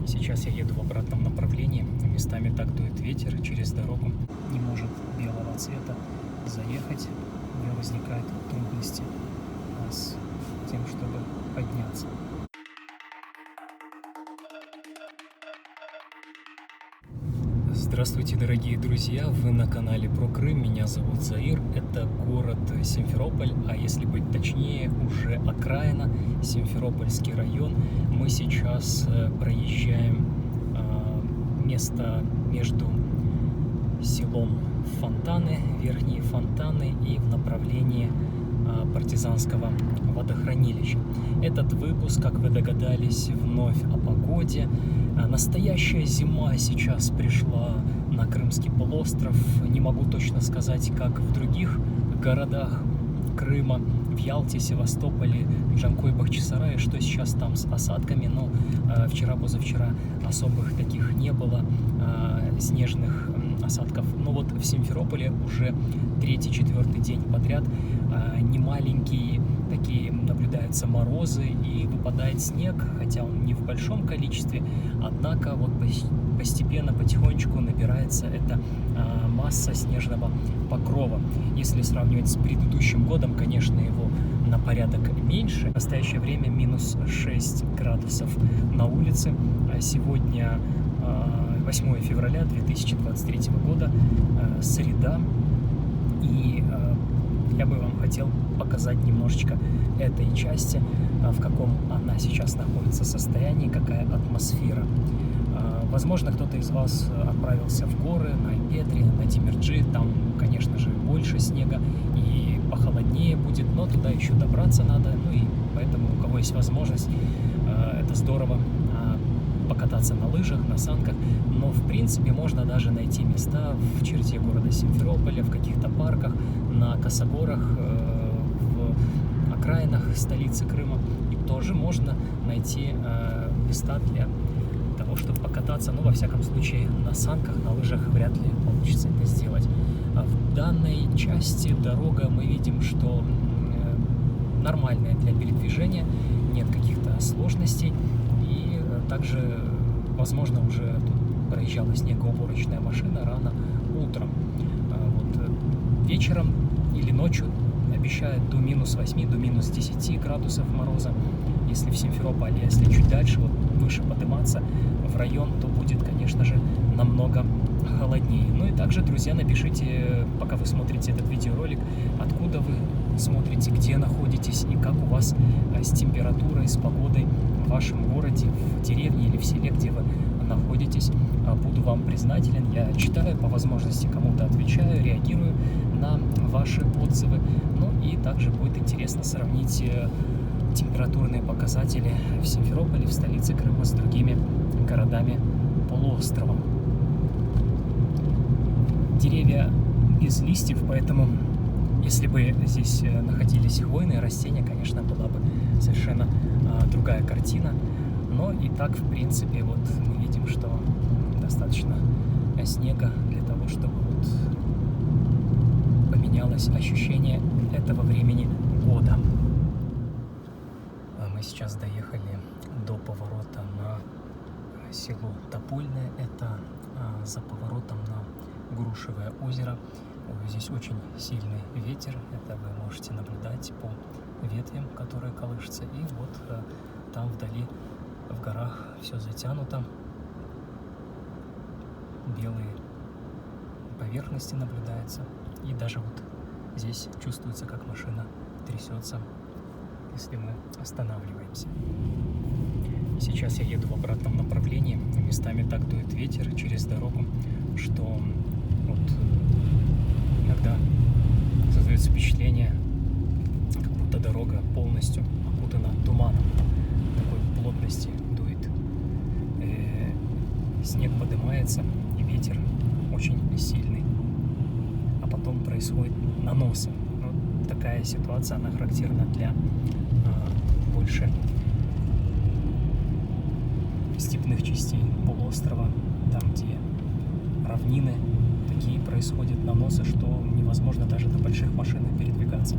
Сейчас я еду в обратном направлении. Местами так дует ветер через дорогу. Не может белого цвета заехать. У меня возникают трудности с тем, чтобы подняться. Здравствуйте, дорогие друзья! Вы на канале про Крым. Меня зовут Заир. Это город Симферополь, а если быть точнее, уже окраина, Симферопольский район. Мы сейчас проезжаем место между селом Фонтаны, Верхние Фонтаны, и в направлении партизанского водохранилища. Этот выпуск, как вы догадались, вновь о погоде. Настоящая зима сейчас пришла на Крымский полуостров. Не могу точно сказать, как в других городах Крыма, в Ялте, Севастополе, Джанкой, Бахчисарае, что сейчас там с осадками. Но вчера-позавчера особых таких не было снежных осадков. Но вот в Симферополе уже 3-4 день подряд немаленькие такие наблюдаются морозы и выпадает снег, хотя он не в большом количестве, однако вот постепенно, потихонечку набирается эта масса снежного покрова. Если сравнивать с предыдущим годом, конечно, его на порядок меньше. В настоящее время минус 6 градусов на улице. Сегодня 8 февраля 2023 года, среда, и я бы вам хотел показать немножечко этой части, в каком она сейчас находится состоянии, какая атмосфера. Возможно, кто-то из вас отправился в горы, на Петре, на Демирджи, там, конечно же, больше снега и похолоднее будет, но туда еще добраться надо, ну и поэтому, у кого есть возможность, это здорово покататься на лыжах, на санках, но в принципе можно даже найти места в черте города Симферополя, в каких-то парках, на косогорах, в окраинах столицы Крыма, и тоже можно найти места для того, чтобы покататься, но во всяком случае на санках, на лыжах вряд ли получится это сделать. В данной части дорога, мы видим, что нормальная для передвижения, нет каких-то сложностей. Также, возможно, уже тут проезжала снегоуборочная машина рано утром. Вот вечером или ночью обещают до минус 8, до минус 10 градусов мороза. Если в Симферополе, если чуть дальше, вот выше подниматься в район, то будет, конечно же, намного холоднее. Ну и также, друзья, напишите, пока вы смотрите этот видеоролик, откуда вы смотрите, где находитесь и как у вас с температурой, с погодой в вашем городе, в деревне или в селе, где вы находитесь. Буду вам признателен. Я читаю, по возможности кому-то отвечаю, реагирую на ваши отзывы. Ну и также будет интересно сравнить температурные показатели в Симферополе, в столице Крыма, с другими городами полуострова. Деревья без листьев, поэтому если бы здесь находились хвойные растения, конечно, была бы совершенно другая картина. Но и так, в принципе, вот мы видим, что достаточно снега для того, чтобы вот поменялось ощущение этого времени года. Мы сейчас доехали до поворота на село Топольное. Это за поворотом на Грушевое озеро. Здесь очень сильный ветер, это вы можете наблюдать по ветвям, которые колышутся. И вот там вдали, в горах, все затянуто. Белые поверхности наблюдаются. И даже вот здесь чувствуется, как машина трясется, если мы останавливаемся. Сейчас я еду в обратном направлении. Местами так дует ветер через дорогу, что вот иногда создается впечатление, как будто дорога полностью окутана туманом. Такой плотности дует. Снег поднимается, и ветер очень сильный. А потом происходит наносы. Вот такая ситуация, она характерна для больше степных частей полуострова, там, где равнины, такие происходят наносы, что невозможно даже на больших машинах передвигаться.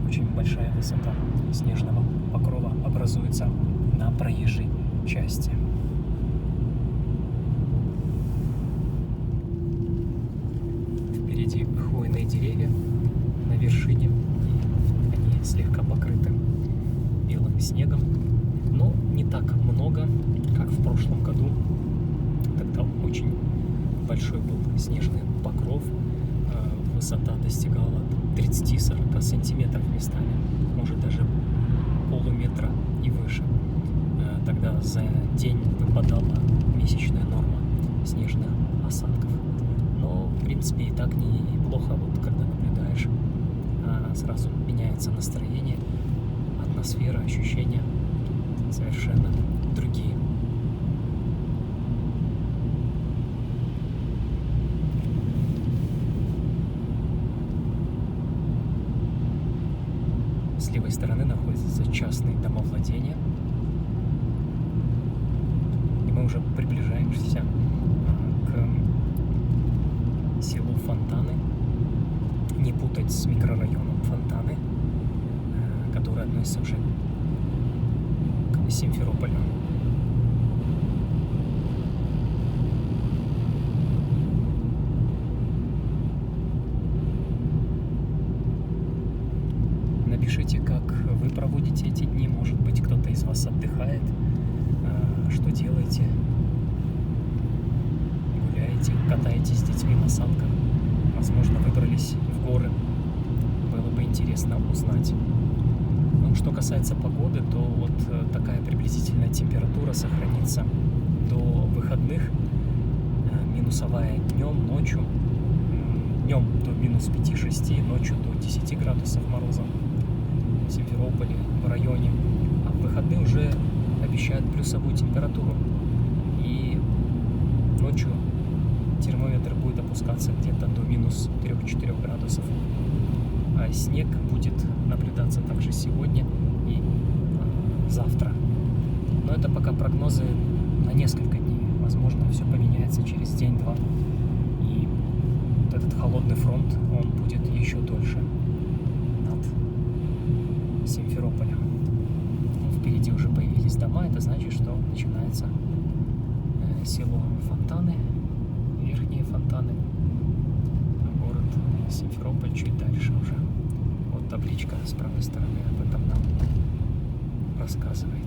Очень большая высота снежного покрова образуется на проезжей части. деревья на вершине, и они слегка покрыты белым снегом, но не так много, как в прошлом году. Тогда очень большой был снежный покров, высота достигала 30-40 сантиметров местами, может даже полуметра и выше. Тогда за день выпадала месячная норма снежных осадков. Но, в принципе, и так неплохо, вот когда наблюдаешь, сразу меняется настроение, атмосфера, ощущения совершенно другие. С левой стороны находятся частные домовладения. И мы уже приближаемся к селу Фонтаны. Не путать с микрорайоном Фонтаны, который относится уже к Симферополю. Напишите, как вы проводите эти дни. Может быть, кто-то из вас отдыхает. Что делаете? Гуляете, катаетесь с детьми на санках. Возможно, выбрались в горы. Было бы интересно узнать. Ну, что касается погоды, то вот такая приблизительная температура сохранится до выходных. Минусовая днем, ночью. Днем до минус 5-6, ночью до 10 градусов мороза в Симферополе, в районе. А в выходные уже обещают плюсовую температуру. И ночью термометр будет опускаться где-то до минус 3-4 градусов. А снег будет наблюдаться также сегодня и завтра. Но это пока прогнозы на несколько дней. Возможно, все поменяется через день-два. И вот этот холодный фронт, он будет еще дольше над Симферополем. Впереди уже появились дома. Это значит, что начинается село Фонтаны, верхние Фонтаны, город Симферополь чуть дальше уже. Вот табличка с правой стороны об этом нам рассказывает.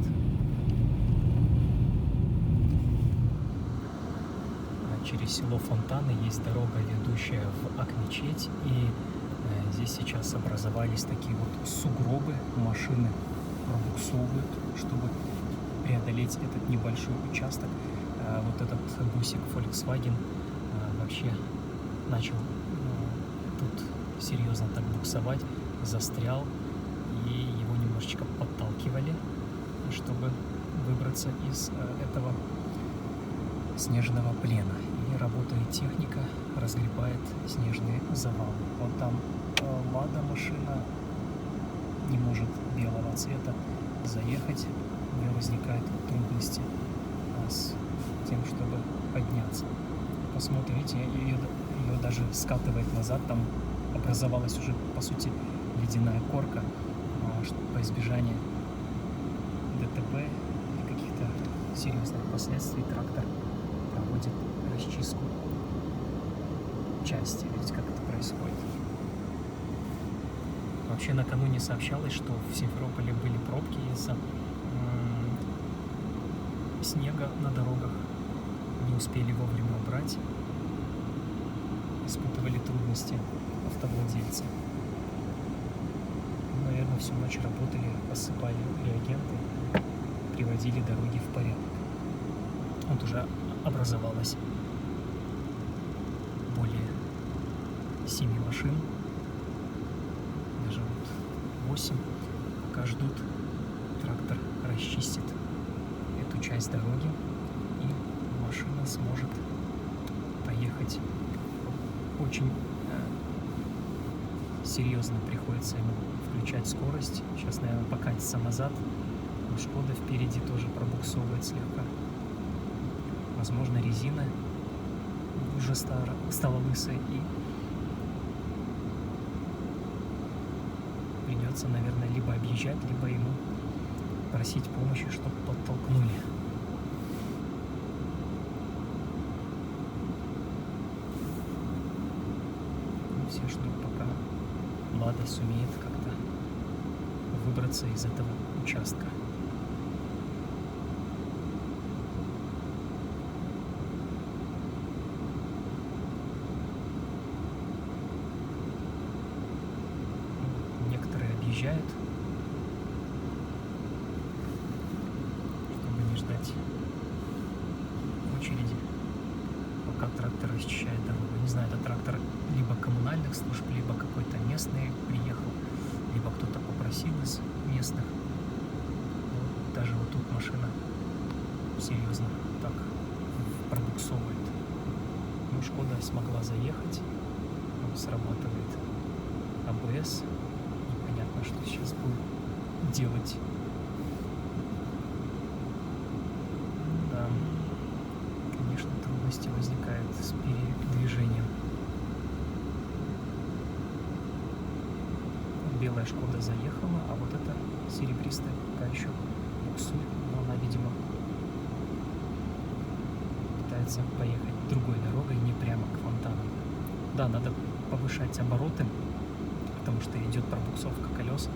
Через село Фонтаны есть дорога, ведущая в Акмечеть, и здесь сейчас образовались такие вот сугробы, машины пробуксовывают, чтобы преодолеть этот небольшой участок. Вот этот бусик Volkswagen вообще начал тут серьезно так буксовать, застрял, и его немножечко подталкивали, чтобы выбраться из этого снежного плена. И работает техника, разгребает снежные завалы. Вот там Лада машина не может белого цвета заехать, у нее возникают трудности с тем, чтобы подняться. Посмотрите, ее даже скатывает назад, там образовалась уже, по сути, ледяная корка, по избежанию ДТП и каких-то серьезных последствий трактор проводит расчистку части. Видите, как это происходит. Вообще накануне сообщалось, что в Симферополе были пробки из-за снега на дорогах. Не успели вовремя убрать. Испытывали трудности автовладельцы. Наверное, всю ночь работали, посыпали реагенты, приводили дороги в порядок. Вот уже образовалось более 7 машин, даже вот 8, пока ждут, трактор расчистит эту часть дороги, и машина сможет поехать. Очень серьезно приходится ему включать скорость. Сейчас, наверное, покатится назад. Шкода впереди тоже пробуксовывает слегка. Возможно, резина уже стала лысой, и придется, наверное, либо объезжать, либо ему просить помощи, чтобы подтолкнули. Все ждут, пока Лада сумеет как-то выбраться из этого участка. Некоторые объезжают, чтобы не ждать очереди, пока трактор расчищает дорогу. Не знаю, это трактор либо коммунальных служб, либо какой-то местный приехал, либо кто-то попросил из местных. Вот, даже вот тут машина серьезно так пробуксовывает. Ну, Шкода смогла заехать, вот, срабатывает АБС. Непонятно, что сейчас будет делать. Да, конечно, трудности возникают с передвижением. Белая Шкода заехала, а вот эта серебристая пока еще буксует, но она, видимо, пытается поехать другой дорогой, не прямо к фонтану. Да, надо повышать обороты, потому что идет пробуксовка колес.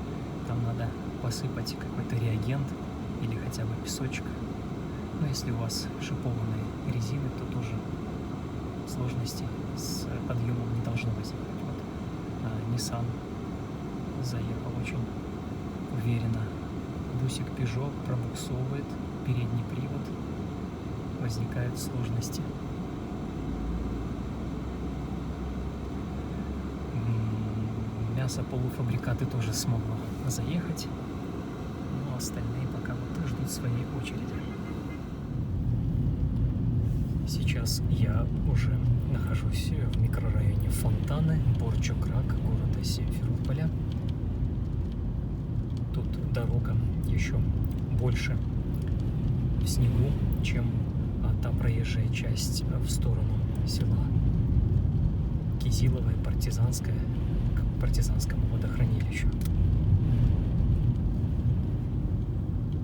Там надо посыпать какой-то реагент или хотя бы песочек. Но если у вас шипованные резины, то тоже сложностей с подъемом не должно возникнуть. Вот Nissan заехал очень уверенно. Бусик Peugeot пробуксовывает, передний привод, возникают сложности. Мясополуфабрикаты тоже смогло заехать, но остальные пока вот ждут своей очереди. Сейчас я уже нахожусь в микрорайоне Фонтаны, Борчокрак, города Симферополя. Тут дорога еще больше в снегу, чем та проезжая часть в сторону села Кизилово и Партизанское, к Партизанскому водохранилищу.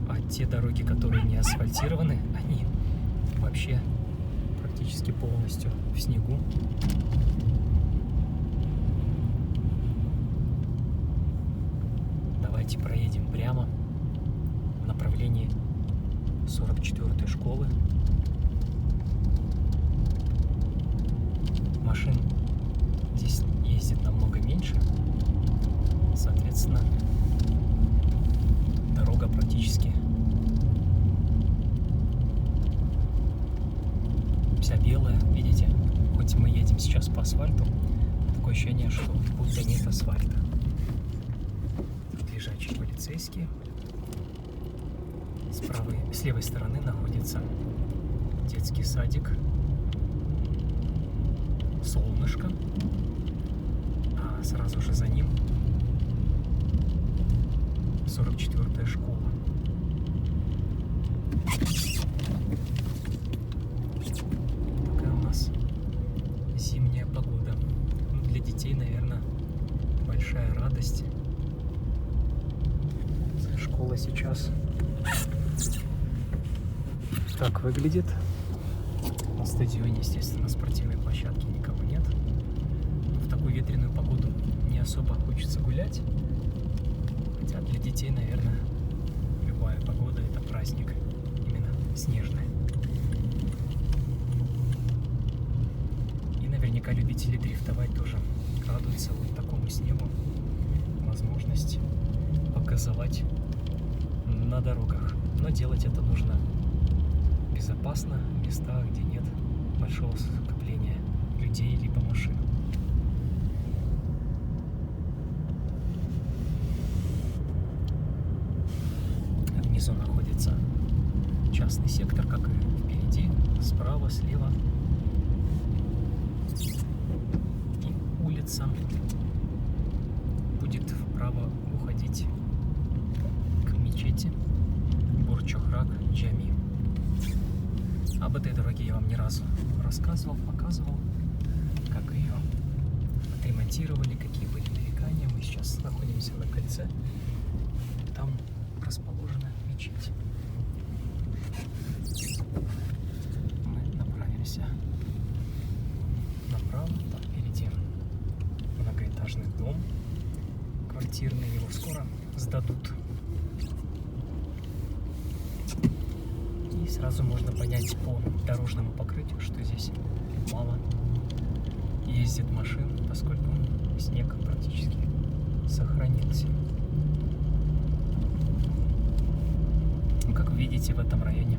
А те дороги, которые не асфальтированы, они вообще практически полностью в снегу. Давайте проедем прямо в направлении 44-й школы. Машин здесь ездит намного меньше. Соответственно, дорога практически вся белая. Видите, хоть мы едем сейчас по асфальту, такое ощущение, что будто нет асфальта. Тут лежачие полицейские. С левой стороны находится детский садик Солнышко, а сразу же за ним 44-я школа. Такая у нас зимняя погода. Ну, для детей, наверное, большая радость. Школа сейчас так выглядит. На стадионе, естественно, спортивной площадки никого нет. Но в такую ветреную погоду не особо хочется гулять. Хотя для детей, наверное, любая погода — это праздник. Именно снежный. И наверняка любители дрифтовать тоже радуются вот такому снегу. Возможность погазовать на дорогах. Но делать это нужно безопасно, в местах, где нет большого скопления людей либо машин. Внизу находится частный сектор, как и впереди, справа, слева. И улица будет вправо уходить к мечети Борчокрак Джами. Об этой дороге я вам не разу рассказывал, показывал, как ее отремонтировали, какие были нарекания. Мы сейчас находимся на кольце. Там расположена мечеть. Мы направимся направо. Там впереди многоэтажный дом. многоквартирный, его скоро сдадут. И сразу можно понять по дорожному покрытию, что здесь мало ездит машин, поскольку снег практически сохранился. Как вы видите, в этом районе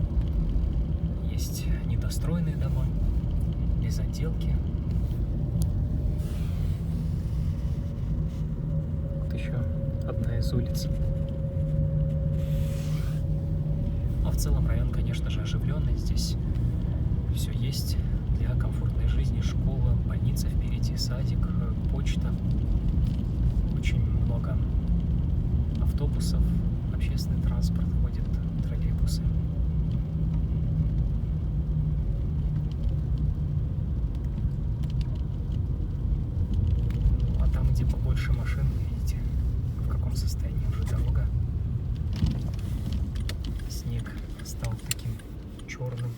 есть недостроенные дома, без отделки. Вот еще одна из улиц. А в целом район, конечно же, оживленный. Здесь все есть для комфортной жизни. Школа, больница впереди, садик, почта. Очень много автобусов, общественный транспорт ходит, троллейбусы. А там, где побольше машин, вы видите, в каком состоянии уже дорога. Снег стал таким черным.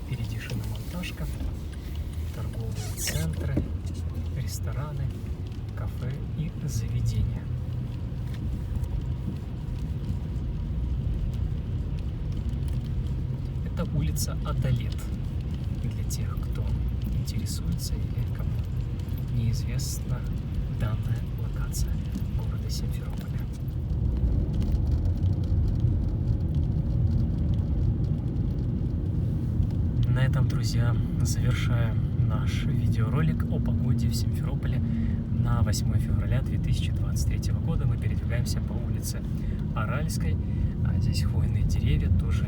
Впереди шиномонтажка, торговые центры, рестораны, кафе и заведения. Это улица Адалет. Для тех, кто интересуется или кому неизвестна данная локация города Симферополя. На этом, друзья, завершаем наш видеоролик о погоде в Симферополе на 8 февраля 2023 года. Мы передвигаемся по улице Аральской. Здесь хвойные деревья тоже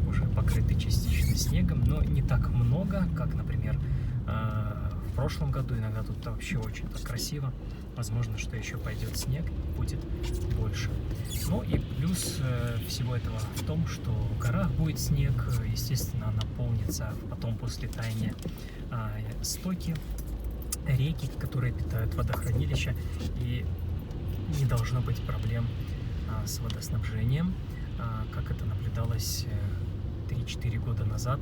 уже покрыты частично снегом, но не так много, как, например, в прошлом году. Иногда тут вообще очень так красиво. Возможно, что еще пойдет снег, будет больше. Ну и плюс всего этого в том, что в горах будет снег, естественно, наполнится потом после таяния стоки, реки, которые питают водохранилища, и не должно быть проблем с водоснабжением, как это наблюдалось 3-4 года назад,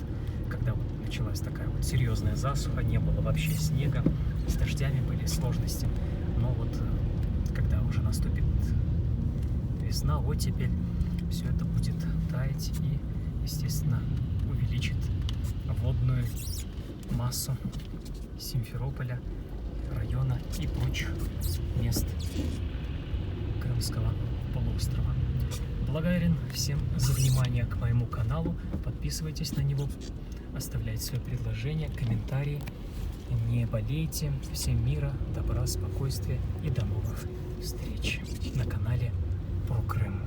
когда вот началась такая вот серьезная засуха, не было вообще снега, с дождями были сложности. Но вот когда уже наступит весна, оттепель, все это будет таять и, естественно, увеличит водную массу Симферополя, района и прочих мест Крымского полуострова. Благодарен всем за внимание к моему каналу. Подписывайтесь на него, оставляйте свои предложения, комментарии. Не болейте. Всем мира, добра, спокойствия и до новых встреч на канале про Крым.